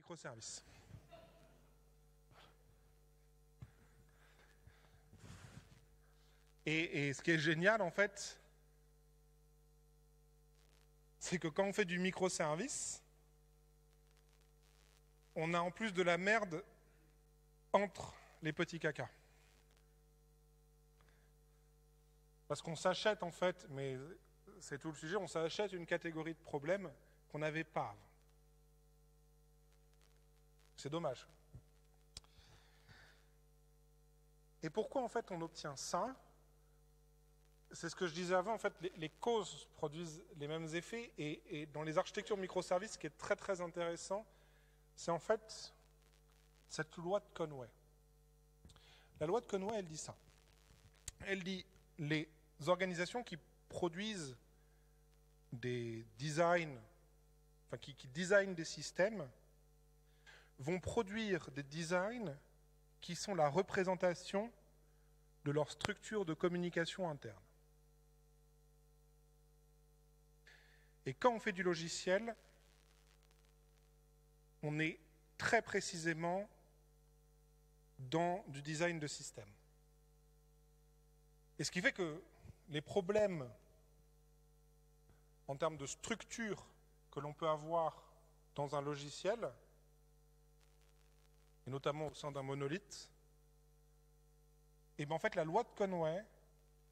microservices. Et ce qui est génial, en fait, c'est que quand on fait du microservice, on a en plus de la merde entre les petits cacas. Parce qu'on s'achète, en fait, mais c'est tout le sujet, on s'achète une catégorie de problèmes qu'on n'avait pas avant. C'est dommage. Et pourquoi, en fait, on obtient ça? C'est ce que je disais avant, en fait, les causes produisent les mêmes effets, et dans les architectures microservices, ce qui est très très intéressant, c'est en fait cette loi de Conway. La loi de Conway, elle dit ça. Elle dit, les organisations qui produisent des designs, enfin qui designent des systèmes, vont produire des designs qui sont la représentation de leur structure de communication interne. Et quand on fait du logiciel, on est très précisément dans du design de système. Et ce qui fait que les problèmes en termes de structure que l'on peut avoir dans un logiciel, et notamment au sein d'un monolithe, et bien en fait la loi de Conway,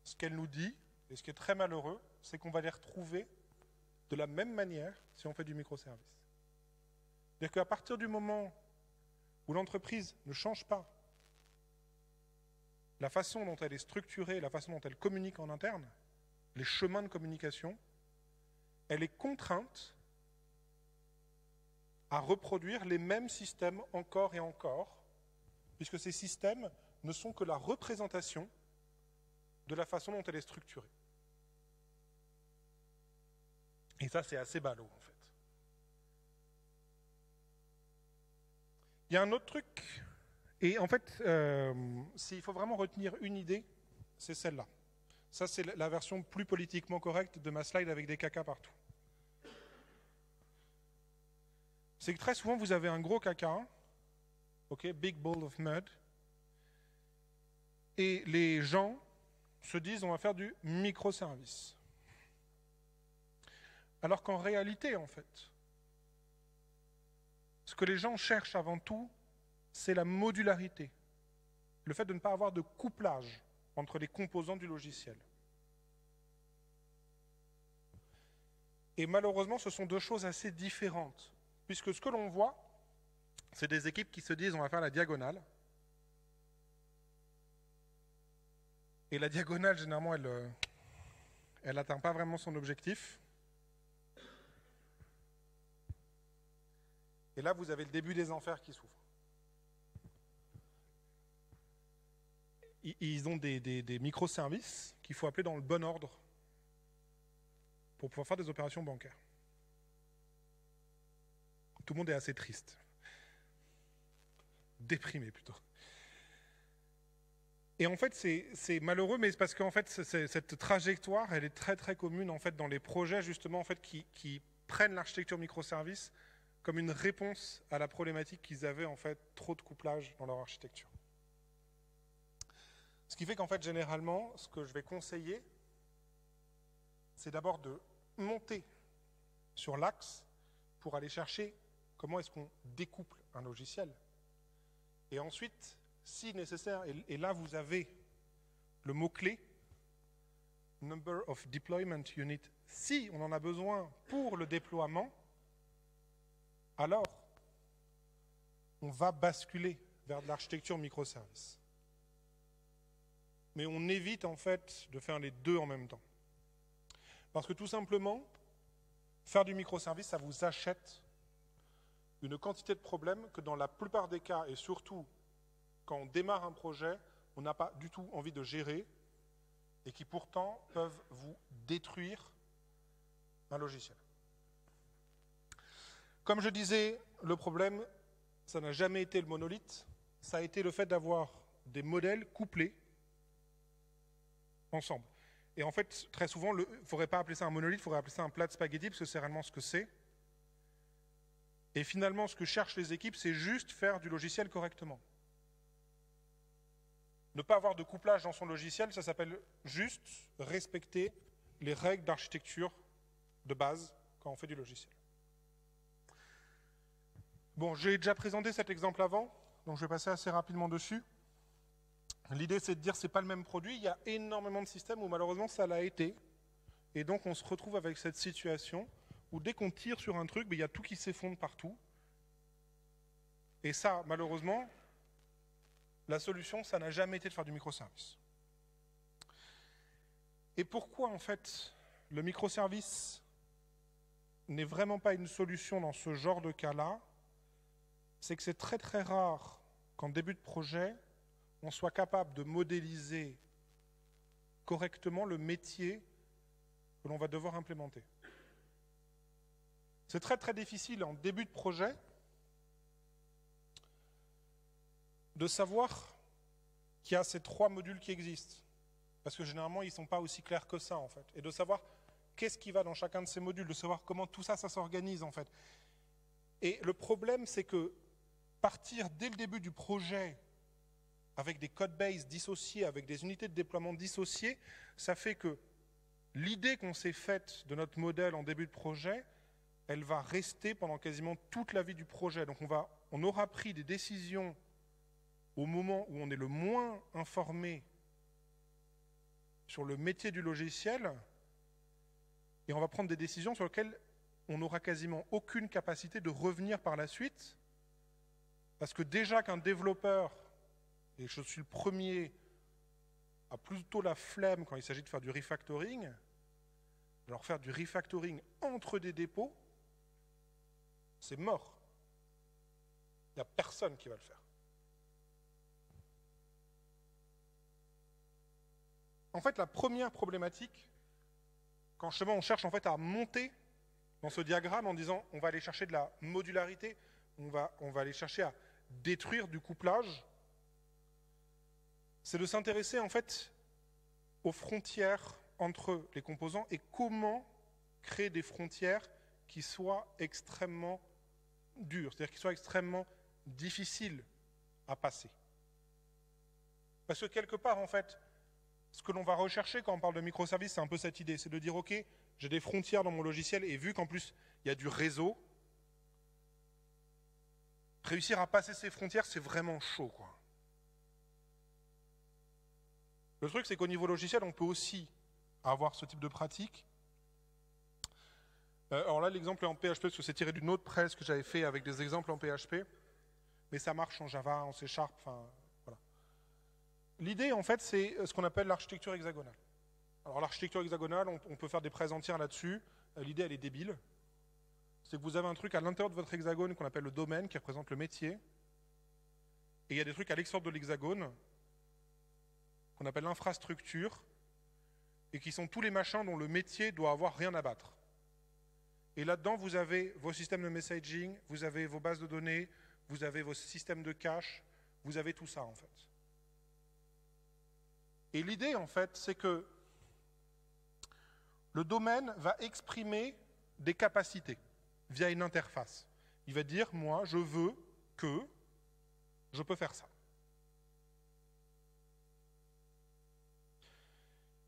ce qu'elle nous dit, et ce qui est très malheureux, c'est qu'on va les retrouver de la même manière si on fait du microservice. C'est-à-dire qu'à partir du moment où l'entreprise ne change pas la façon dont elle est structurée, la façon dont elle communique en interne, les chemins de communication, elle est contrainte à reproduire les mêmes systèmes encore et encore, puisque ces systèmes ne sont que la représentation de la façon dont elle est structurée. Et ça, c'est assez ballot, en fait. Il y a un autre truc, et en fait, s'il faut vraiment retenir une idée, c'est celle-là. Ça, c'est la version plus politiquement correcte de ma slide avec des cacas partout. C'est que très souvent, vous avez un gros caca, ok, big ball of mud, et les gens se disent on va faire du microservice. Alors qu'en réalité, en fait, ce que les gens cherchent avant tout, c'est la modularité. Le fait de ne pas avoir de couplage entre les composants du logiciel. Et malheureusement, ce sont deux choses assez différentes. Puisque ce que l'on voit, c'est des équipes qui se disent on va faire la diagonale. Et la diagonale, généralement, elle n'atteint pas vraiment son objectif. Et là, vous avez le début des enfers qui s'ouvrent. Ils ont des microservices qu'il faut appeler dans le bon ordre pour pouvoir faire des opérations bancaires. Tout le monde est assez triste. Déprimé, plutôt. Et en fait, c'est malheureux, mais c'est parce qu'en fait, cette trajectoire, elle est très très commune en fait dans les projets justement en fait qui prennent l'architecture microservice comme une réponse à la problématique qu'ils avaient en fait trop de couplage dans leur architecture. Ce qui fait qu'en fait, généralement, ce que je vais conseiller, c'est d'abord de monter sur l'axe pour aller chercher comment est-ce qu'on découple un logiciel. Et ensuite, si nécessaire, et là vous avez le mot-clé, number of deployment unit, si on en a besoin pour le déploiement, alors on va basculer vers de l'architecture microservice. Mais on évite en fait de faire les deux en même temps. Parce que tout simplement, faire du microservice, ça vous achète une quantité de problèmes que dans la plupart des cas, et surtout quand on démarre un projet, on n'a pas du tout envie de gérer et qui pourtant peuvent vous détruire un logiciel. Comme je disais, le problème, ça n'a jamais été le monolithe, ça a été le fait d'avoir des modèles couplés ensemble. Et en fait, très souvent, il ne faudrait pas appeler ça un monolithe, il faudrait appeler ça un plat de spaghetti, parce que c'est réellement ce que c'est. Et finalement, ce que cherchent les équipes, c'est juste faire du logiciel correctement. Ne pas avoir de couplage dans son logiciel, ça s'appelle juste respecter les règles d'architecture de base quand on fait du logiciel. Bon, j'ai déjà présenté cet exemple avant, donc je vais passer assez rapidement dessus. L'idée, c'est de dire que ce n'est pas le même produit. Il y a énormément de systèmes où malheureusement ça l'a été. Et donc on se retrouve avec cette situation où dès qu'on tire sur un truc, il y a tout qui s'effondre partout. Et ça, malheureusement, la solution, ça n'a jamais été de faire du microservice. Et pourquoi, en fait, le microservice n'est vraiment pas une solution dans ce genre de cas-là? C'est que c'est très très rare qu'en début de projet, on soit capable de modéliser correctement le métier que l'on va devoir implémenter. C'est très très difficile en début de projet de savoir qu'il y a ces 3 modules qui existent. Parce que généralement, ils ne sont pas aussi clairs que ça, en fait. Et de savoir qu'est-ce qui va dans chacun de ces modules, de savoir comment tout ça, ça s'organise, en fait. Et le problème, c'est que partir dès le début du projet avec des codebases dissociés, avec des unités de déploiement dissociées, ça fait que l'idée qu'on s'est faite de notre modèle en début de projet, elle va rester pendant quasiment toute la vie du projet. Donc on aura pris des décisions au moment où on est le moins informé sur le métier du logiciel, et on va prendre des décisions sur lesquelles on n'aura quasiment aucune capacité de revenir par la suite, parce que déjà qu'un développeur, et je suis le premier, a plutôt la flemme quand il s'agit de faire du refactoring, alors faire du refactoring entre des dépôts, c'est mort. Il n'y a personne qui va le faire. En fait, la première problématique, quand justement on cherche en fait à monter dans ce diagramme en disant on va aller chercher de la modularité, on va aller chercher à détruire du couplage, c'est de s'intéresser en fait aux frontières entre les composants et comment créer des frontières qui soient extrêmement dures, c'est-à-dire qui soient extrêmement difficiles à passer. Parce que quelque part, en fait, ce que l'on va rechercher quand on parle de microservices, c'est un peu cette idée, c'est de dire, ok, j'ai des frontières dans mon logiciel, et vu qu'en plus, il y a du réseau, réussir à passer ces frontières, c'est vraiment chaud, quoi. Le truc, c'est qu'au niveau logiciel, on peut aussi avoir ce type de pratique. Alors là, l'exemple est en PHP, parce que c'est tiré d'une autre presse que j'avais fait avec des exemples en PHP, mais ça marche en Java, en C#, enfin, voilà. L'idée, en fait, c'est ce qu'on appelle l'architecture hexagonale. Alors l'architecture hexagonale, on peut faire des prêts entières là-dessus. L'idée, elle est débile. C'est que vous avez un truc à l'intérieur de votre hexagone qu'on appelle le domaine, qui représente le métier. Et il y a des trucs à l'extérieur de l'hexagone, qu'on appelle l'infrastructure, et qui sont tous les machins dont le métier doit avoir rien à battre. Et là-dedans, vous avez vos systèmes de messaging, vous avez vos bases de données, vous avez vos systèmes de cache, vous avez tout ça, en fait. Et l'idée, en fait, c'est que le domaine va exprimer des capacités via une interface. Il va dire, moi, je veux que je peux faire ça.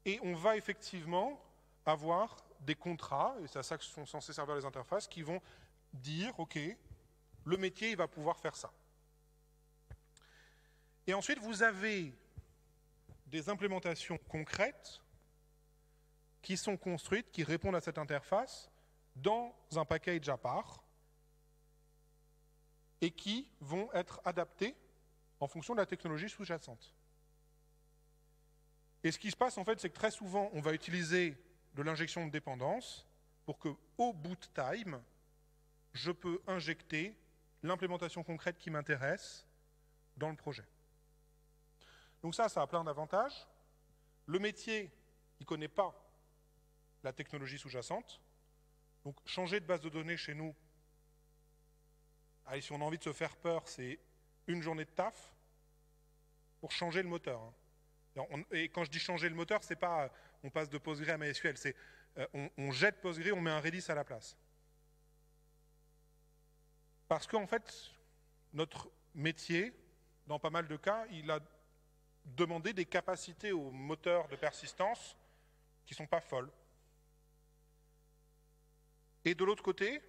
Et on va effectivement avoir des contrats, et c'est à ça que sont censés servir les interfaces, qui vont dire, ok, le métier, il va pouvoir faire ça. Et ensuite, vous avez des implémentations concrètes qui sont construites, qui répondent à cette interface dans un package à part et qui vont être adaptées en fonction de la technologie sous-jacente. Et ce qui se passe, en fait, c'est que très souvent, on va utiliser de l'injection de dépendance pour que, au boot time, je peux injecter l'implémentation concrète qui m'intéresse dans le projet. Donc ça a plein d'avantages. Le métier, il ne connaît pas la technologie sous-jacente. Donc changer de base de données chez nous, allez, si on a envie de se faire peur, c'est une journée de taf pour changer le moteur. Et quand je dis changer le moteur, c'est pas on passe de Postgre à MySQL, c'est on jette Postgre, on met un Redis à la place. Parce qu'en fait, notre métier, dans pas mal de cas, il a demandé des capacités au moteur de persistance qui ne sont pas folles. Et de l'autre côté,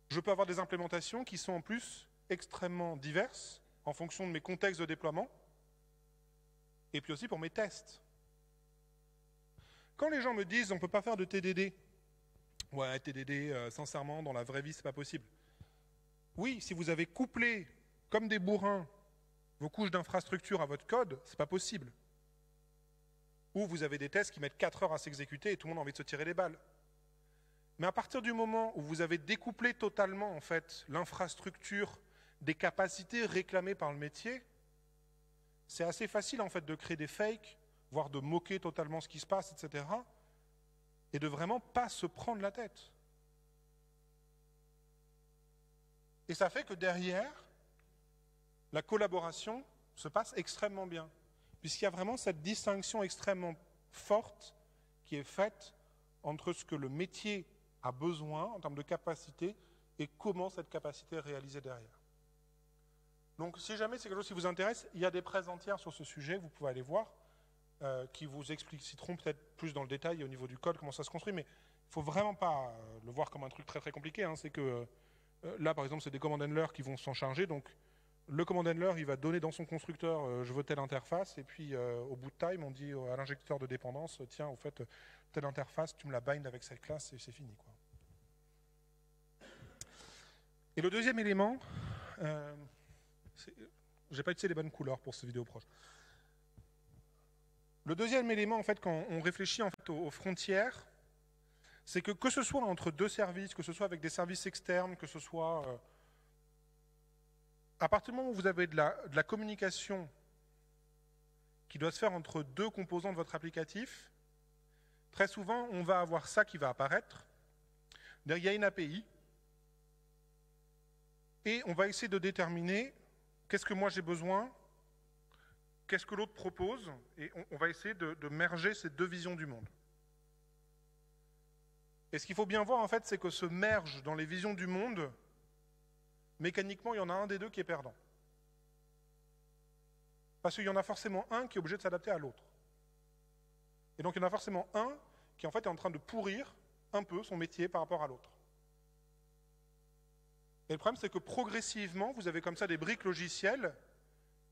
je peux avoir des implémentations qui sont en plus extrêmement diverses en fonction de mes contextes de déploiement et puis aussi pour mes tests. Quand les gens me disent on ne peut pas faire de TDD, ouais, TDD, sincèrement, dans la vraie vie, c'est pas possible. Oui, si vous avez couplé, comme des bourrins, vos couches d'infrastructure à votre code, c'est pas possible. Ou vous avez des tests qui mettent 4 heures à s'exécuter et tout le monde a envie de se tirer les balles. Mais à partir du moment où vous avez découplé totalement, en fait, l'infrastructure des capacités réclamées par le métier, c'est assez facile, en fait, de créer des fakes, voire de moquer totalement ce qui se passe, etc. Et de vraiment pas se prendre la tête. Et ça fait que derrière, la collaboration se passe extrêmement bien, puisqu'il y a vraiment cette distinction extrêmement forte qui est faite entre ce que le métier a besoin en termes de capacité et comment cette capacité est réalisée derrière. Donc si jamais c'est quelque chose qui vous intéresse, il y a des préses entières sur ce sujet, vous pouvez aller voir, qui vous expliciteront peut-être plus dans le détail au niveau du code, comment ça se construit, mais il ne faut vraiment pas le voir comme un truc très très compliqué, hein. C'est que là par exemple c'est des command handlers qui vont s'en charger, donc le command handler il va donner dans son constructeur je veux telle interface, et puis au bout de time on dit à l'injecteur de dépendance tiens au fait telle interface tu me la bind avec cette classe et c'est fini quoi. Et le deuxième élément, j'ai pas utilisé les bonnes couleurs pour ce vidéo proche. Le deuxième élément, en fait, quand on réfléchit en fait, aux frontières, c'est que ce soit entre deux services, que ce soit avec des services externes, que ce soit... à partir du moment où vous avez de la communication qui doit se faire entre deux composants de votre applicatif, très souvent, on va avoir ça qui va apparaître. Il y a une API, et on va essayer de déterminer qu'est-ce que moi j'ai besoin, qu'est-ce que l'autre propose, et on va essayer de merger ces deux visions du monde. Et ce qu'il faut bien voir, en fait, c'est que ce merge dans les visions du monde, mécaniquement, il y en a un des deux qui est perdant. Parce qu'il y en a forcément un qui est obligé de s'adapter à l'autre. Et donc, il y en a forcément un qui, en fait, est en train de pourrir un peu son métier par rapport à l'autre. Et le problème, c'est que progressivement, vous avez comme ça des briques logicielles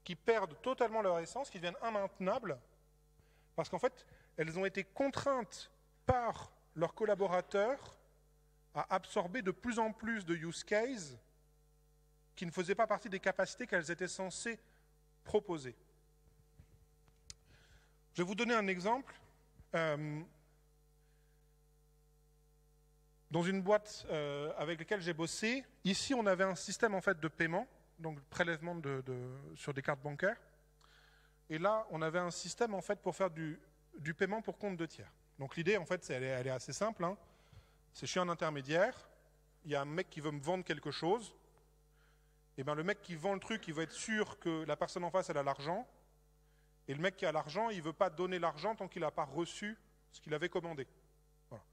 qui perdent totalement leur essence, qui deviennent immaintenables, parce qu'en fait, elles ont été contraintes par leurs collaborateurs à absorber de plus en plus de use cases qui ne faisaient pas partie des capacités qu'elles étaient censées proposer. Je vais vous donner un exemple. Dans une boîte avec laquelle j'ai bossé, ici on avait un système en fait de paiement, donc prélèvement sur des cartes bancaires. Et là, on avait un système en fait pour faire du paiement pour compte de tiers. Donc l'idée en fait, elle est assez simple. Hein. C'est je suis un intermédiaire, il y a un mec qui veut me vendre quelque chose. Et bien le mec qui vend le truc, il veut être sûr que la personne en face elle a l'argent. Et le mec qui a l'argent, il ne veut pas donner l'argent tant qu'il n'a pas reçu ce qu'il avait commandé. Voilà.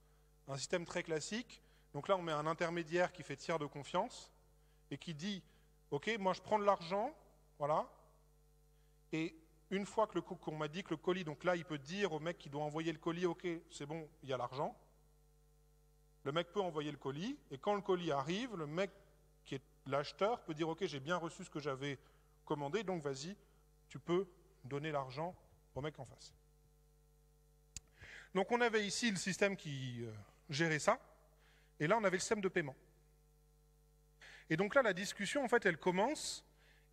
Un système très classique. Donc là, on met un intermédiaire qui fait tiers de confiance et qui dit ok, moi je prends de l'argent, voilà, et une fois que qu'on m'a dit que le colis, donc là il peut dire au mec qui doit envoyer le colis, ok, c'est bon, il y a l'argent, le mec peut envoyer le colis, et quand le colis arrive, le mec qui est l'acheteur peut dire ok, j'ai bien reçu ce que j'avais commandé, donc vas-y, tu peux donner l'argent au mec en face. Donc on avait ici le système qui gérait ça, et là on avait le système de paiement. Et donc là, la discussion, en fait, elle commence,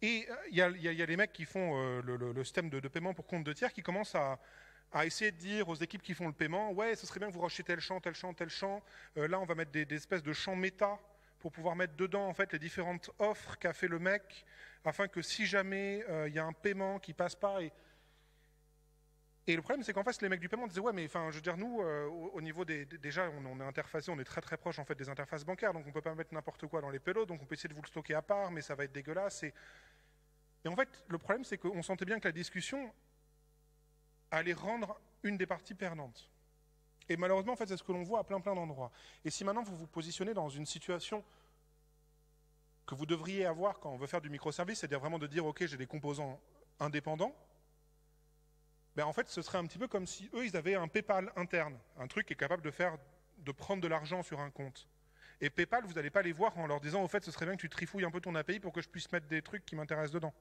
et il y a les mecs qui font le système de paiement pour compte de tiers qui commencent à essayer de dire aux équipes qui font le paiement, ouais, ce serait bien que vous rachetiez tel champ, tel champ, tel champ. Là, on va mettre des espèces de champs méta pour pouvoir mettre dedans, en fait, les différentes offres qu'a fait le mec, afin que si jamais il y a un paiement qui passe pas, et le problème, c'est qu'en fait, les mecs du paiement disaient, ouais, mais enfin, je veux dire, nous, au niveau déjà, on est interfacé, on est très très proche en fait des interfaces bancaires, donc on peut pas mettre n'importe quoi dans les payloads, donc on peut essayer de vous le stocker à part, mais ça va être dégueulasse. Et en fait, le problème, c'est qu'on sentait bien que la discussion allait rendre une des parties perdantes. Et malheureusement, en fait, c'est ce que l'on voit à plein d'endroits. Et si maintenant vous vous positionnez dans une situation que vous devriez avoir quand on veut faire du microservice, c'est-à-dire vraiment de dire, ok, j'ai des composants indépendants, ben en fait, ce serait un petit peu comme si eux, ils avaient un PayPal interne, un truc qui est capable de prendre de l'argent sur un compte. Et PayPal, vous n'allez pas les voir en leur disant, au fait, ce serait bien que tu trifouilles un peu ton API pour que je puisse mettre des trucs qui m'intéressent dedans.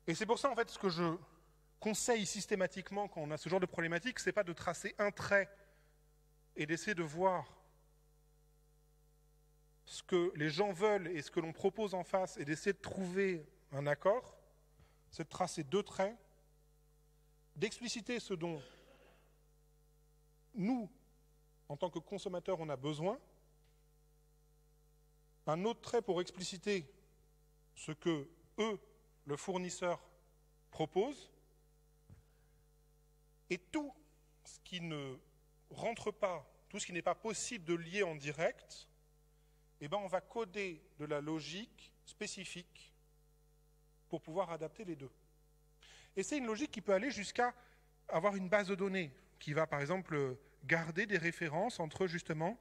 Et c'est pour ça, en fait, ce que je conseille systématiquement quand on a ce genre de problématique, c'est pas de tracer un trait et d'essayer de voir ce que les gens veulent et ce que l'on propose en face et d'essayer de trouver un accord, c'est de tracer deux traits, d'expliciter ce dont nous, en tant que consommateurs, on a besoin, un autre trait pour expliciter ce que eux, le fournisseur, propose, et tout ce qui ne rentre pas, tout ce qui n'est pas possible de lier en direct, eh ben on va coder de la logique spécifique pour pouvoir adapter les deux. Et c'est une logique qui peut aller jusqu'à avoir une base de données qui va par exemple garder des références entre justement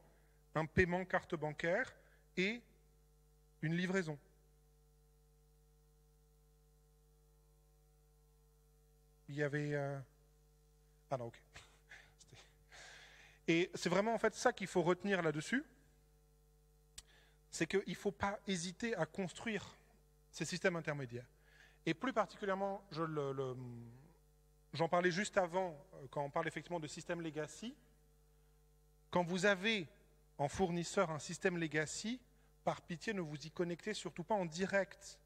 un paiement carte bancaire et une livraison. Il y avait... Ah non, ok. Et c'est vraiment en fait ça qu'il faut retenir là-dessus, c'est qu'il ne faut pas hésiter à construire ces systèmes intermédiaires. Et plus particulièrement, j'en parlais juste avant, quand on parle effectivement de système legacy, quand vous avez en fournisseur un système legacy, par pitié, ne vous y connectez surtout pas en direct,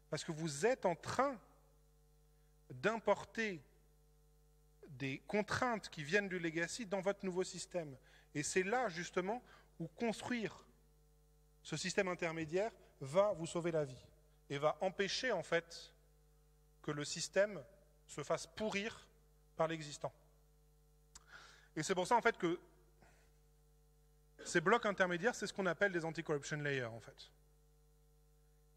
parce que vous êtes en train d'importer des contraintes qui viennent du legacy dans votre nouveau système. Et c'est là, justement, où construire ce système intermédiaire va vous sauver la vie et va empêcher, en fait, que le système se fasse pourrir par l'existant. Et c'est pour ça, en fait, que ces blocs intermédiaires, c'est ce qu'on appelle des anti-corruption layers, en fait.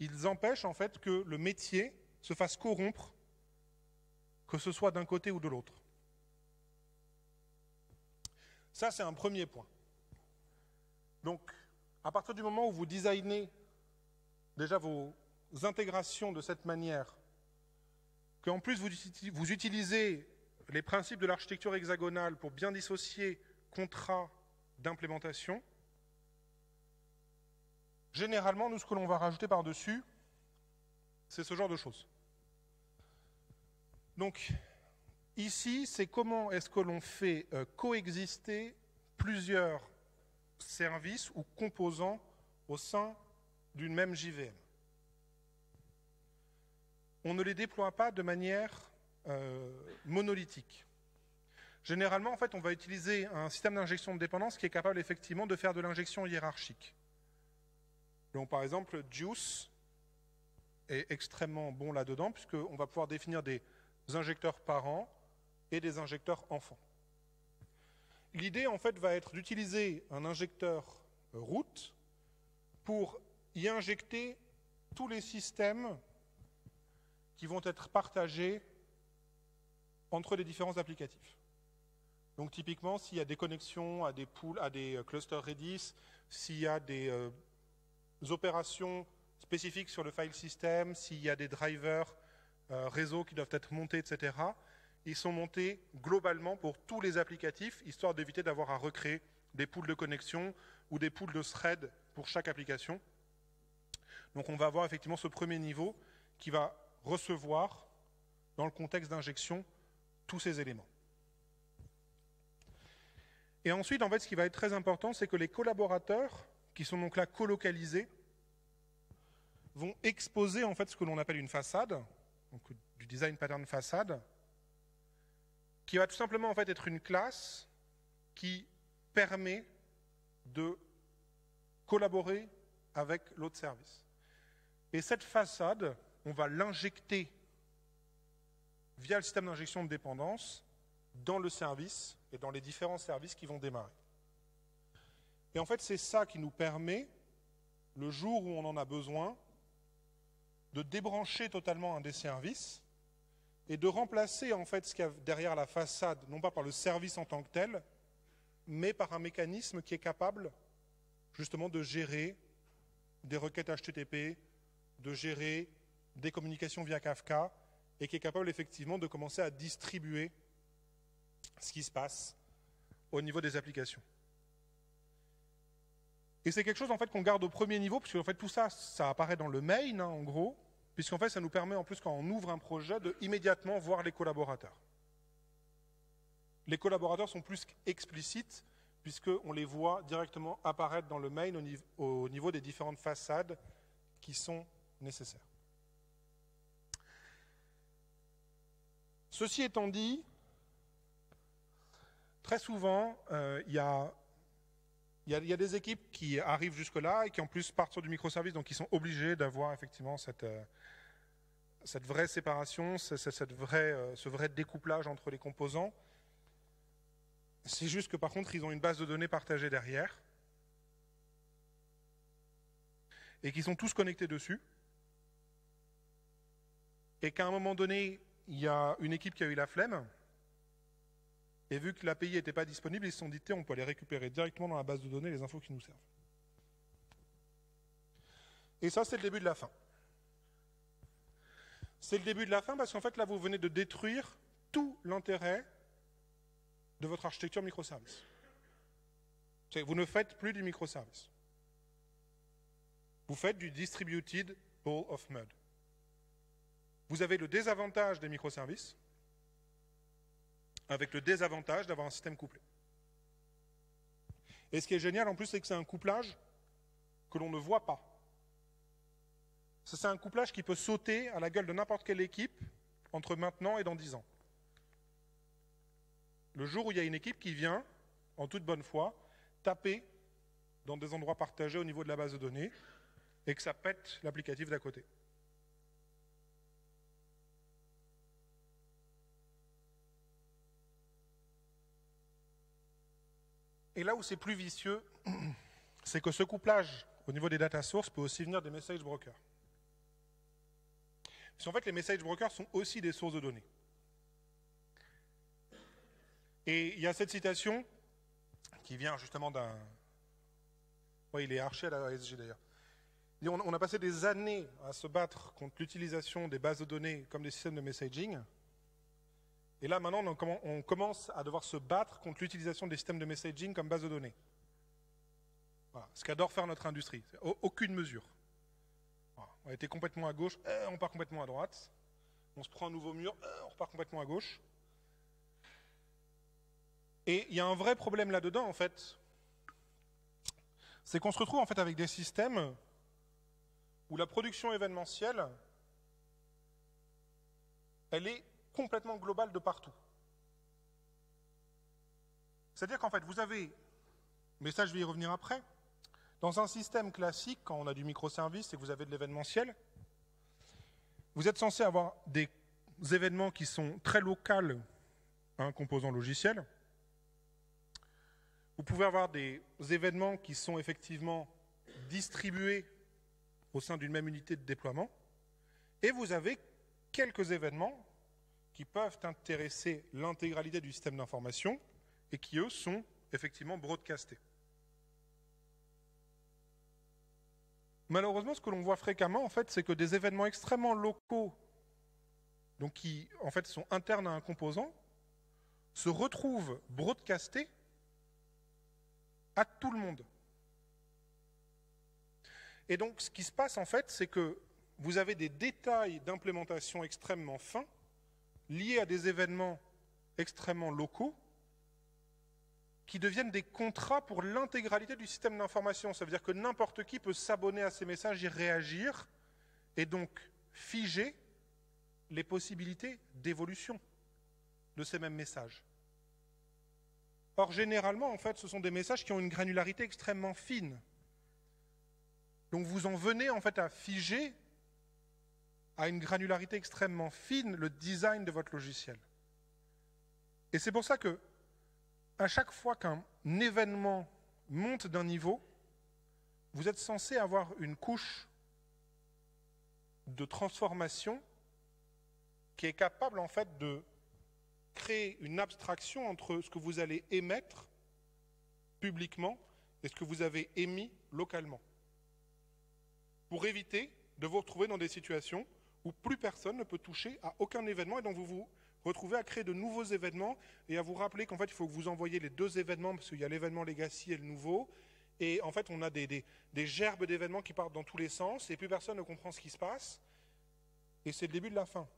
Ils empêchent, en fait, que le métier se fasse corrompre, que ce soit d'un côté ou de l'autre. Ça, c'est un premier point. Donc, à partir du moment où vous designez déjà vos intégrations de cette manière, qu'en plus vous utilisez les principes de l'architecture hexagonale pour bien dissocier contrat d'implémentation, généralement, nous, ce que l'on va rajouter par-dessus, c'est ce genre de choses. Donc, ici, c'est comment est-ce que l'on fait coexister plusieurs services ou composants au sein d'une même JVM. On ne les déploie pas de manière monolithique. Généralement, en fait, on va utiliser un système d'injection de dépendance qui est capable effectivement de faire de l'injection hiérarchique. Donc, par exemple, Juice est extrêmement bon là-dedans, puisqu'on va pouvoir définir des injecteurs parents et des injecteurs enfants. L'idée, en fait, va être d'utiliser un injecteur root pour y injecter tous les systèmes qui vont être partagés entre les différents applicatifs. Donc typiquement, s'il y a des connexions à des pools, à des clusters Redis, s'il y a des opérations spécifiques sur le file system, s'il y a des drivers réseau qui doivent être montés, etc., ils sont montés globalement pour tous les applicatifs, histoire d'éviter d'avoir à recréer des pools de connexion ou des pools de threads pour chaque application. Donc on va avoir effectivement ce premier niveau qui va recevoir, dans le contexte d'injection, tous ces éléments. Et ensuite, en fait, ce qui va être très important, c'est que les collaborateurs, qui sont donc là colocalisés, vont exposer en fait ce que l'on appelle une façade, donc du design pattern façade, qui va tout simplement en fait être une classe qui permet de collaborer avec l'autre service. Et cette façade, on va l'injecter via le système d'injection de dépendance dans le service et dans les différents services qui vont démarrer. Et en fait, c'est ça qui nous permet, le jour où on en a besoin, de débrancher totalement un des services et de remplacer en fait ce qu'il y a derrière la façade, non pas par le service en tant que tel, mais par un mécanisme qui est capable justement de gérer des requêtes HTTP, de gérer des communications via Kafka, et qui est capable effectivement de commencer à distribuer ce qui se passe au niveau des applications. Et c'est quelque chose en fait qu'on garde au premier niveau, puisque en fait tout ça, ça apparaît dans le main, hein, en gros, puisqu'en fait ça nous permet en plus quand on ouvre un projet de immédiatement voir les collaborateurs. Les collaborateurs sont plus explicites, puisqu'on les voit directement apparaître dans le main au niveau des différentes façades qui sont nécessaires. Ceci étant dit, très souvent, il y a des équipes qui arrivent jusque-là et qui en plus partent sur du microservice, donc ils sont obligés d'avoir effectivement cette vraie séparation, ce vrai découplage entre les composants. C'est juste que par contre, ils ont une base de données partagée derrière et qui sont tous connectés dessus. Et qu'à un moment donné, il y a une équipe qui a eu la flemme, et vu que l'API n'était pas disponible, ils se sont dit, on peut aller récupérer directement dans la base de données les infos qui nous servent. Et ça, c'est le début de la fin. C'est le début de la fin parce qu'en fait, là, vous venez de détruire tout l'intérêt de votre architecture microservice. Vous ne faites plus du microservice. Vous faites du distributed ball of mud. Vous avez le désavantage des microservices avec le désavantage d'avoir un système couplé. Et ce qui est génial en plus, c'est que c'est un couplage que l'on ne voit pas. C'est un couplage qui peut sauter à la gueule de n'importe quelle équipe entre maintenant et dans 10 ans. Le jour où il y a une équipe qui vient, en toute bonne foi, taper dans des endroits partagés au niveau de la base de données et que ça pète l'applicatif d'à côté. Et là où c'est plus vicieux, c'est que ce couplage au niveau des data sources peut aussi venir des message brokers. Parce qu'en fait, les message brokers sont aussi des sources de données. Et il y a cette citation qui vient justement d'un... Oui, il est archi à la ASG d'ailleurs. On a passé des années à se battre contre l'utilisation des bases de données comme des systèmes de messaging. Et là, maintenant, on commence à devoir se battre contre l'utilisation des systèmes de messaging comme base de données. Voilà, ce qu'adore faire notre industrie. Aucune mesure. Voilà, on a été complètement à gauche, on part complètement à droite. On se prend un nouveau mur, on repart complètement à gauche. Et il y a un vrai problème là-dedans, en fait. C'est qu'on se retrouve en fait avec des systèmes où la production événementielle, elle est complètement globale de partout. C'est-à-dire qu'en fait, vous avez, mais ça je vais y revenir après, dans un système classique, quand on a du microservice et que vous avez de l'événementiel, vous êtes censé avoir des événements qui sont très locaux à un composant logiciel. Vous pouvez avoir des événements qui sont effectivement distribués au sein d'une même unité de déploiement. Et vous avez quelques événements qui peuvent intéresser l'intégralité du système d'information et qui, eux, sont effectivement broadcastés. Malheureusement, ce que l'on voit fréquemment, en fait, c'est que des événements extrêmement locaux, donc qui, en fait, sont internes à un composant, se retrouvent broadcastés à tout le monde. Et donc, ce qui se passe, en fait, c'est que vous avez des détails d'implémentation extrêmement fins, liés à des événements extrêmement locaux, qui deviennent des contrats pour l'intégralité du système d'information. Ça veut dire que n'importe qui peut s'abonner à ces messages, y réagir, et donc figer les possibilités d'évolution de ces mêmes messages. Or, généralement, en fait, ce sont des messages qui ont une granularité extrêmement fine. Donc, vous en venez, en fait, à figer à une granularité extrêmement fine le design de votre logiciel. Et c'est pour ça que, à chaque fois qu'un événement monte d'un niveau, vous êtes censé avoir une couche de transformation qui est capable, en fait, de créer une abstraction entre ce que vous allez émettre publiquement et ce que vous avez émis localement. pour éviter de vous retrouver dans des situations où plus personne ne peut toucher à aucun événement et donc vous vous retrouvez à créer de nouveaux événements et à vous rappeler qu'en fait il faut que vous envoyiez les deux événements parce qu'il y a l'événement legacy et le nouveau et en fait on a des gerbes d'événements qui partent dans tous les sens et plus personne ne comprend ce qui se passe et c'est le début de la fin.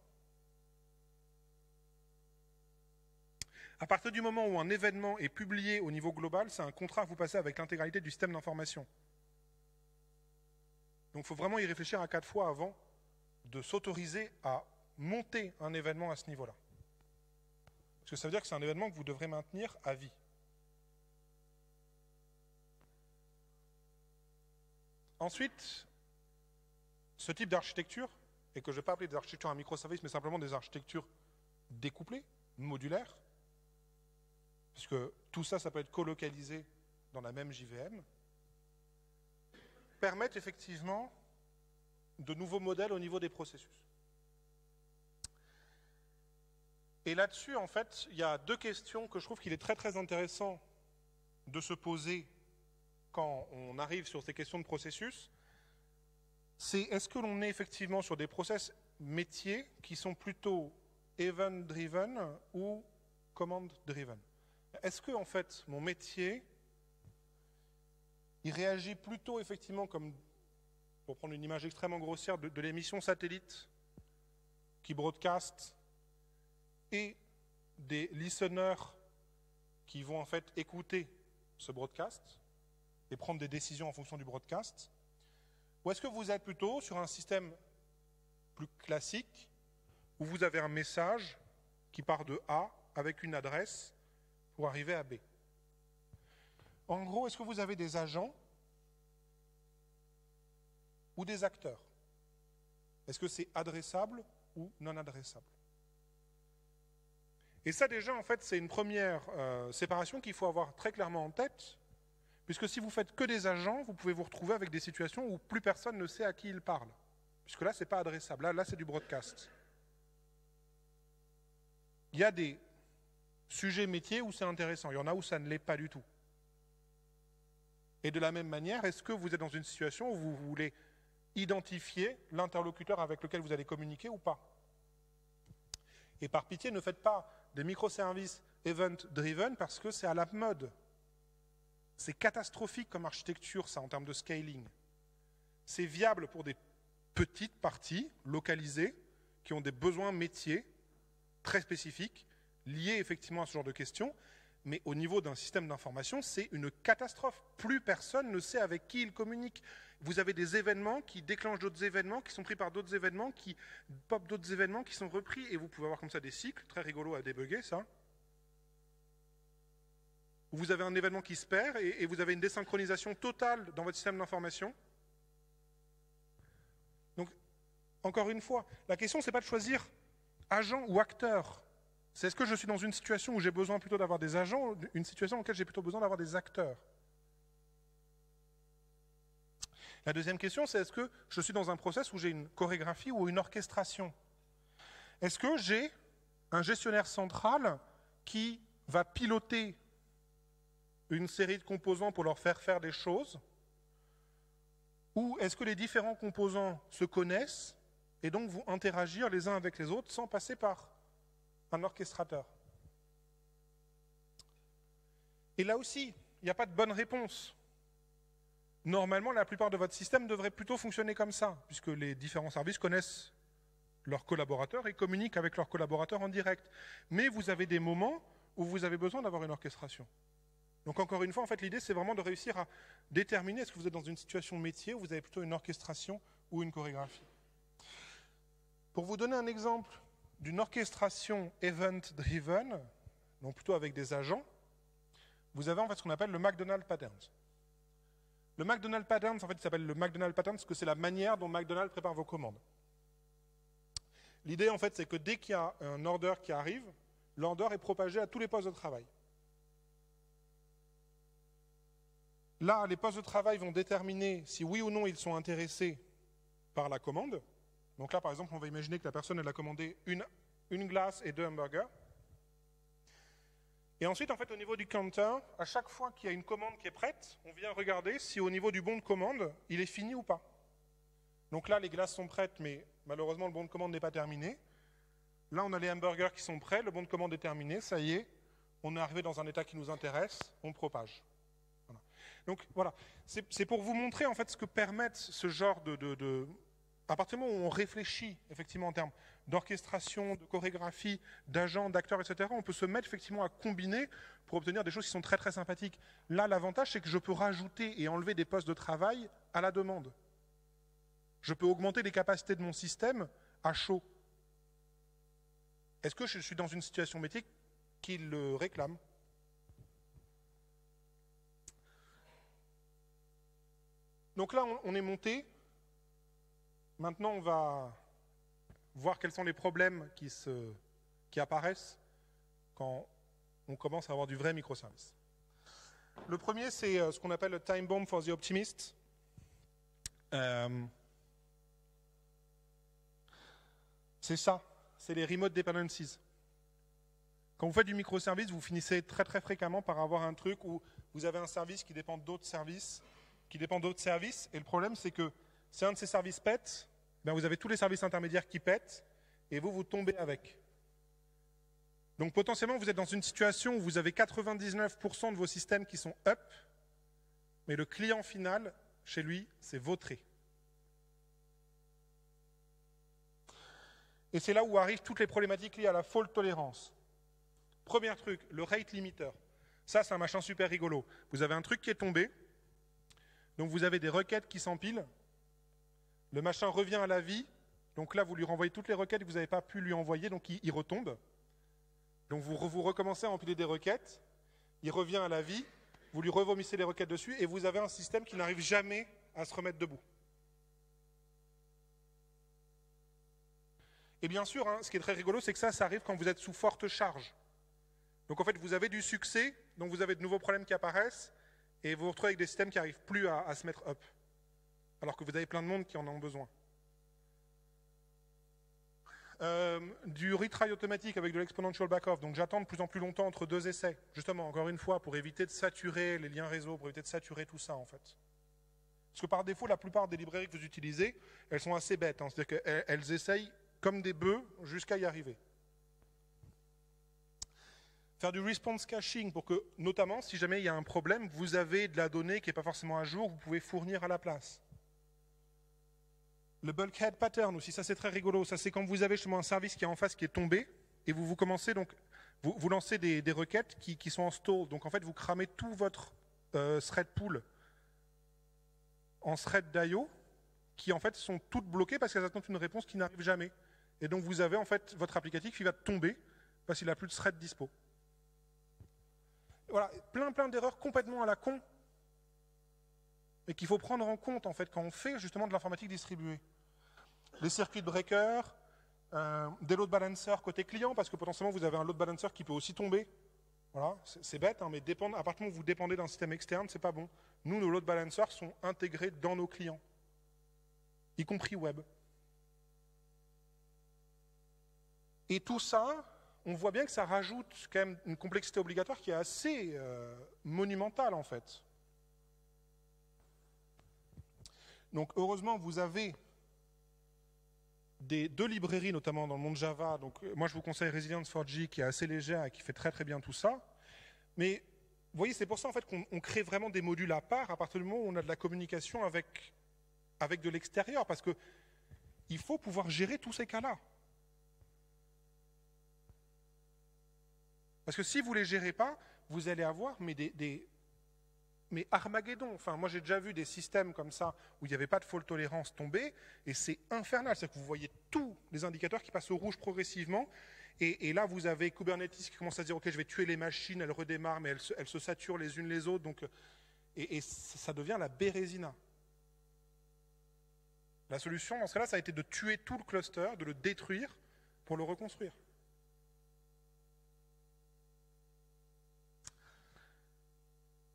À partir du moment où un événement est publié au niveau global, c'est un contrat que vous passez avec l'intégralité du système d'information. Donc il faut vraiment y réfléchir à 4 fois avant de s'autoriser à monter un événement à ce niveau-là. Parce que ça veut dire que c'est un événement que vous devrez maintenir à vie. Ensuite, ce type d'architecture, et que je ne vais pas appeler des architectures à microservices, mais simplement des architectures découplées, modulaires, puisque tout ça, ça peut être colocalisé dans la même JVM, permettent effectivement de nouveaux modèles au niveau des processus. Et là-dessus, en fait, il y a 2 questions que je trouve qu'il est très très intéressant de se poser quand on arrive sur ces questions de processus. C'est est-ce que l'on est effectivement sur des process métiers qui sont plutôt event-driven ou command-driven? Est-ce que, en fait, mon métier, il réagit plutôt effectivement comme, pour prendre une image extrêmement grossière, de l'émission satellite qui broadcast et des listeners qui vont en fait écouter ce broadcast et prendre des décisions en fonction du broadcast? Ou est-ce que vous êtes plutôt sur un système plus classique où vous avez un message qui part de A avec une adresse pour arriver à B? En gros, est-ce que vous avez des agents ou des acteurs? Est-ce que c'est adressable ou non adressable? Et ça déjà, en fait, c'est une première séparation qu'il faut avoir très clairement en tête, puisque si vous faites que des agents, vous pouvez vous retrouver avec des situations où plus personne ne sait à qui il parle, puisque là, c'est pas adressable, là c'est du broadcast. Il y a des sujets métiers où c'est intéressant, il y en a où ça ne l'est pas du tout. Et de la même manière, est-ce que vous êtes dans une situation où vous voulez identifier l'interlocuteur avec lequel vous allez communiquer ou pas? Et par pitié, ne faites pas des microservices event-driven parce que c'est à la mode. C'est catastrophique comme architecture, ça, en termes de scaling. C'est viable pour des petites parties localisées qui ont des besoins métiers très spécifiques, liés effectivement à ce genre de questions, mais au niveau d'un système d'information, c'est une catastrophe. Plus personne ne sait avec qui il communique. Vous avez des événements qui déclenchent d'autres événements, qui sont pris par d'autres événements, qui pop d'autres événements, qui sont repris, et vous pouvez avoir comme ça des cycles, très rigolos à débugger, ça. Vous avez un événement qui se perd, et vous avez une désynchronisation totale dans votre système d'information. Donc, encore une fois, la question, c'est pas de choisir agent ou acteur. C'est est-ce que je suis dans une situation où j'ai besoin plutôt d'avoir des agents, une situation dans laquelle j'ai plutôt besoin d'avoir des acteurs? La deuxième question, c'est est-ce que je suis dans un process où j'ai une chorégraphie ou une orchestration? Est-ce que j'ai un gestionnaire central qui va piloter une série de composants pour leur faire des choses? Ou est-ce que les différents composants se connaissent et donc vont interagir les uns avec les autres sans passer par un orchestrateur? Et là aussi, il n'y a pas de bonne réponse. Normalement, la plupart de votre système devrait plutôt fonctionner comme ça, puisque les différents services connaissent leurs collaborateurs et communiquent avec leurs collaborateurs en direct. Mais vous avez des moments où vous avez besoin d'avoir une orchestration. Donc encore une fois, en fait, l'idée, c'est vraiment de réussir à déterminer est-ce que vous êtes dans une situation métier où vous avez plutôt une orchestration ou une chorégraphie. Pour vous donner un exemple d'une orchestration event-driven, donc plutôt avec des agents, vous avez en fait ce qu'on appelle le McDonald's Patterns. Le McDonald's Patterns, en fait, il s'appelle le McDonald's Patterns parce que c'est la manière dont McDonald's prépare vos commandes. L'idée, en fait, c'est que dès qu'il y a un order qui arrive, l'order est propagé à tous les postes de travail. Là, les postes de travail vont déterminer si oui ou non ils sont intéressés par la commande. Donc là, par exemple, on va imaginer que la personne elle a commandé une glace et 2 hamburgers. Et ensuite, en fait, au niveau du counter, à chaque fois qu'il y a une commande qui est prête, on vient regarder si au niveau du bon de commande, il est fini ou pas. Donc là, les glaces sont prêtes, mais malheureusement, le bon de commande n'est pas terminé. Là, on a les hamburgers qui sont prêts, le bon de commande est terminé, ça y est, on est arrivé dans un état qui nous intéresse, on propage. Voilà. Donc voilà, c'est pour vous montrer en fait ce que permettent ce genre de... À partir du moment où on réfléchit effectivement en termes d'orchestration, de chorégraphie, d'agents, d'acteurs, etc., on peut se mettre effectivement à combiner pour obtenir des choses qui sont très très sympathiques. Là, l'avantage, c'est que je peux rajouter et enlever des postes de travail à la demande. Je peux augmenter les capacités de mon système à chaud. Est-ce que je suis dans une situation métier qui le réclame? Donc là, on est monté. Maintenant, on va voir quels sont les problèmes qui apparaissent quand on commence à avoir du vrai microservice. Le premier, c'est ce qu'on appelle le time bomb for the optimist. C'est ça, c'est les remote dependencies. Quand vous faites du microservice, vous finissez très très fréquemment par avoir un truc où vous avez un service qui dépend d'autres services, et le problème c'est que si un de ces services pète, ben vous avez tous les services intermédiaires qui pètent, et vous tombez avec. Donc potentiellement, vous êtes dans une situation où vous avez 99% de vos systèmes qui sont up, mais le client final, chez lui, c'est vautré. Et c'est là où arrivent toutes les problématiques liées à la fault tolérance. Premier truc, le rate limiter. Ça, c'est un machin super rigolo. Vous avez un truc qui est tombé, donc vous avez des requêtes qui s'empilent, le machin revient à la vie, donc là, vous lui renvoyez toutes les requêtes que vous n'avez pas pu lui envoyer, donc il retombe. Donc vous recommencez à empiler des requêtes, il revient à la vie, vous lui revomissez les requêtes dessus, et vous avez un système qui n'arrive jamais à se remettre debout. Et bien sûr, ce qui est très rigolo, c'est que ça arrive quand vous êtes sous forte charge. Donc en fait, vous avez du succès, donc vous avez de nouveaux problèmes qui apparaissent, et vous vous retrouvez avec des systèmes qui n'arrivent plus à se mettre up, alors que vous avez plein de monde qui en ont besoin. Du retry automatique avec de l'exponential backoff, donc j'attends de plus en plus longtemps entre deux essais, justement, encore une fois, pour éviter de saturer les liens réseau, pour éviter de saturer tout ça, en fait. Parce que par défaut, la plupart des librairies que vous utilisez, elles sont assez bêtes, c'est-à-dire qu'elles essayent comme des bœufs jusqu'à y arriver. Faire du response caching pour que, notamment, si jamais il y a un problème, vous avez de la donnée qui n'est pas forcément à jour, vous pouvez fournir à la place. Le bulkhead pattern aussi, ça c'est très rigolo. Ça c'est quand vous avez justement un service qui est en face qui est tombé, et vous commencez donc, vous lancez des requêtes qui sont en stall. Donc en fait, vous cramez tout votre thread pool en thread d'IO, qui en fait sont toutes bloquées parce qu'elles attendent une réponse qui n'arrive jamais. Et donc vous avez en fait votre applicatif qui va tomber parce qu'il n'a plus de thread dispo. Voilà, plein d'erreurs complètement à la con, mais qu'il faut prendre en compte en fait quand on fait justement de l'informatique distribuée. Les circuits de breaker, des load balancers côté client, parce que potentiellement vous avez un load balancer qui peut aussi tomber. Voilà, c'est bête, mais à partir du moment où vous dépendez d'un système externe, c'est pas bon. Nous, nos load balancers sont intégrés dans nos clients, y compris web. Et tout ça, on voit bien que ça rajoute quand même une complexité obligatoire qui est assez monumentale en fait. Donc heureusement, vous avez deux librairies, notamment dans le monde Java. Donc moi, je vous conseille Resilience4j, qui est assez légère et qui fait très très bien tout ça. Mais vous voyez, c'est pour ça en fait qu'on crée vraiment des modules à part à partir du moment où on a de la communication avec de l'extérieur, parce que il faut pouvoir gérer tous ces cas-là. Parce que si vous ne les gérez pas, vous allez avoir mais Armageddon. Enfin, moi j'ai déjà vu des systèmes comme ça où il n'y avait pas de fault tolérance tomber, et c'est infernal. C'est-à-dire que vous voyez tous les indicateurs qui passent au rouge progressivement, et là vous avez Kubernetes qui commence à dire ok, je vais tuer les machines, elles redémarrent, mais elles se saturent les unes les autres, donc, et ça devient la bérésina. La solution dans ce cas-là, ça a été de tuer tout le cluster, de le détruire pour le reconstruire.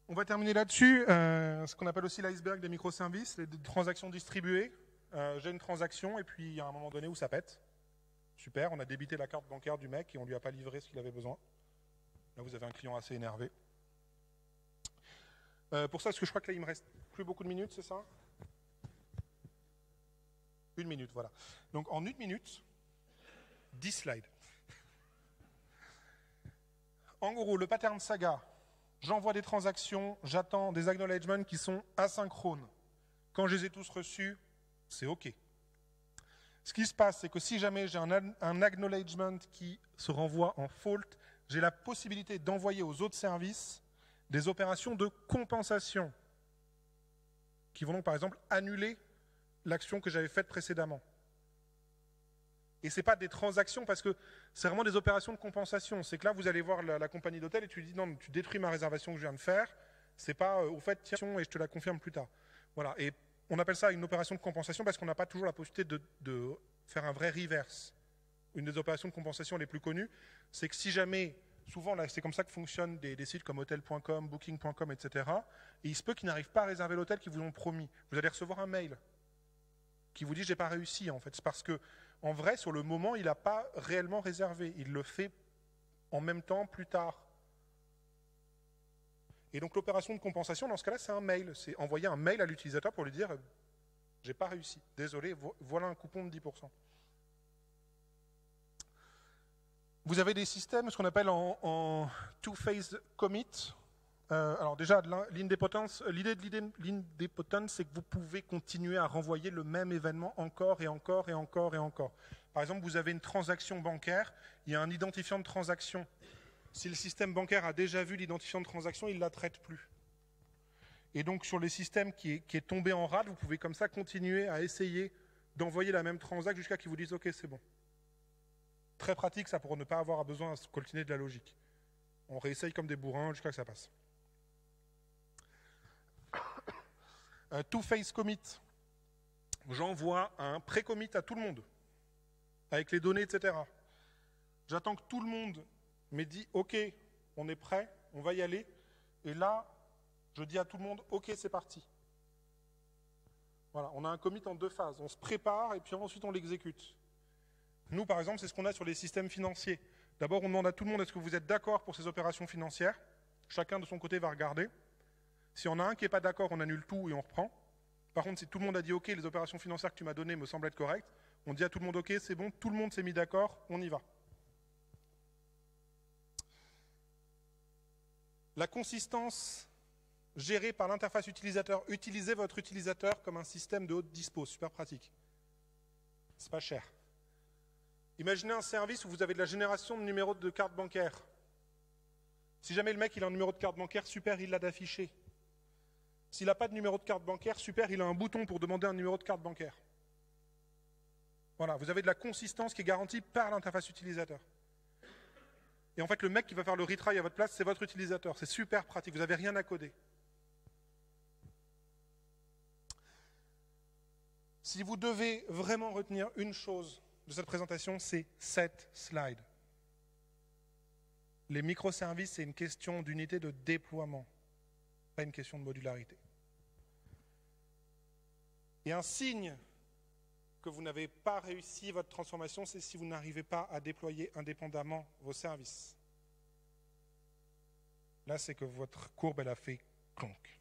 On va terminer là-dessus, ce qu'on appelle aussi l'iceberg des microservices, les transactions distribuées. J'ai une transaction et puis il y a un moment donné où ça pète. Super, on a débité la carte bancaire du mec et on ne lui a pas livré ce qu'il avait besoin. Là, vous avez un client assez énervé. Pour ça, parce que je crois que là, il me reste plus beaucoup de minutes, c'est ça? 1 minute, voilà. Donc en 1 minute, 10 slides. En gros, le pattern Saga, j'envoie des transactions, j'attends des acknowledgements qui sont asynchrones. Quand je les ai tous reçus, c'est OK. Ce qui se passe, c'est que si jamais j'ai un acknowledgement qui se renvoie en fault, j'ai la possibilité d'envoyer aux autres services des opérations de compensation qui vont donc par exemple annuler l'action que j'avais faite précédemment. Et ce n'est pas des transactions parce que c'est vraiment des opérations de compensation. C'est que là, vous allez voir la compagnie d'hôtel et tu lui dis non, tu détruis ma réservation que je viens de faire. C'est pas au fait, tiens, et je te la confirme plus tard. Voilà. Et on appelle ça une opération de compensation parce qu'on n'a pas toujours la possibilité de faire un vrai reverse. Une des opérations de compensation les plus connues, c'est que si jamais, souvent là, c'est comme ça que fonctionnent des sites comme hotel.com, booking.com, etc. Et il se peut qu'ils n'arrivent pas à réserver l'hôtel qu'ils vous ont promis. Vous allez recevoir un mail qui vous dit j'ai pas réussi en fait. C'est parce que en vrai, sur le moment, il n'a pas réellement réservé. Il le fait en même temps plus tard. Et donc l'opération de compensation, dans ce cas-là, c'est un mail. C'est envoyer un mail à l'utilisateur pour lui dire j'ai pas réussi. Désolé, voilà un coupon de 10%. Vous avez des systèmes, ce qu'on appelle en two-phase commit. Alors déjà, l'idée de l'idempotence, c'est que vous pouvez continuer à renvoyer le même événement encore et encore et encore et encore. Par exemple, vous avez une transaction bancaire, il y a un identifiant de transaction. Si le système bancaire a déjà vu l'identifiant de transaction, il ne la traite plus. Et donc sur les systèmes qui est tombé en rade, vous pouvez comme ça continuer à essayer d'envoyer la même transaction jusqu'à qu'ils vous disent « Ok, c'est bon ». Très pratique ça pour ne pas avoir besoin de coltiner de la logique. On réessaye comme des bourrins jusqu'à ce que ça passe. Two-phase commit. J'envoie un pré-commit à tout le monde, avec les données, etc. J'attends que tout le monde m'ait dit « Ok, on est prêt, on va y aller ». Et là, je dis à tout le monde « Ok, c'est parti ». Voilà, on a un commit en 2 phases. On se prépare et puis ensuite on l'exécute. Nous, par exemple, c'est ce qu'on a sur les systèmes financiers. D'abord, on demande à tout le monde « Est-ce que vous êtes d'accord pour ces opérations financières ?» Chacun de son côté va regarder. Si on a un qui n'est pas d'accord, on annule tout et on reprend. Par contre, si tout le monde a dit « Ok, les opérations financières que tu m'as données me semblent être correctes », on dit à tout le monde « Ok, c'est bon, tout le monde s'est mis d'accord, on y va ». La consistance gérée par l'interface utilisateur. Utilisez votre utilisateur comme un système de haute dispo, super pratique. C'est pas cher. Imaginez un service où vous avez de la génération de numéros de carte bancaire. Si jamais le mec il a un numéro de carte bancaire, super, il l'a d'afficher. S'il n'a pas de numéro de carte bancaire, super, il a un bouton pour demander un numéro de carte bancaire. Voilà, vous avez de la consistance qui est garantie par l'interface utilisateur. Et en fait, le mec qui va faire le retry à votre place, c'est votre utilisateur. C'est super pratique, vous n'avez rien à coder. Si vous devez vraiment retenir une chose de cette présentation, c'est cette slide. Les microservices, c'est une question d'unité de déploiement, pas une question de modularité. Et un signe que vous n'avez pas réussi votre transformation, c'est si vous n'arrivez pas à déployer indépendamment vos services. Là, c'est que votre courbe, elle a fait clonk.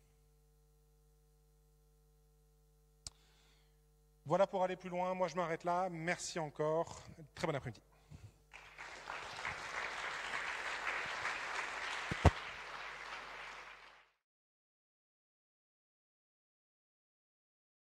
Voilà pour aller plus loin. Moi, je m'arrête là. Merci encore. Très bon après-midi.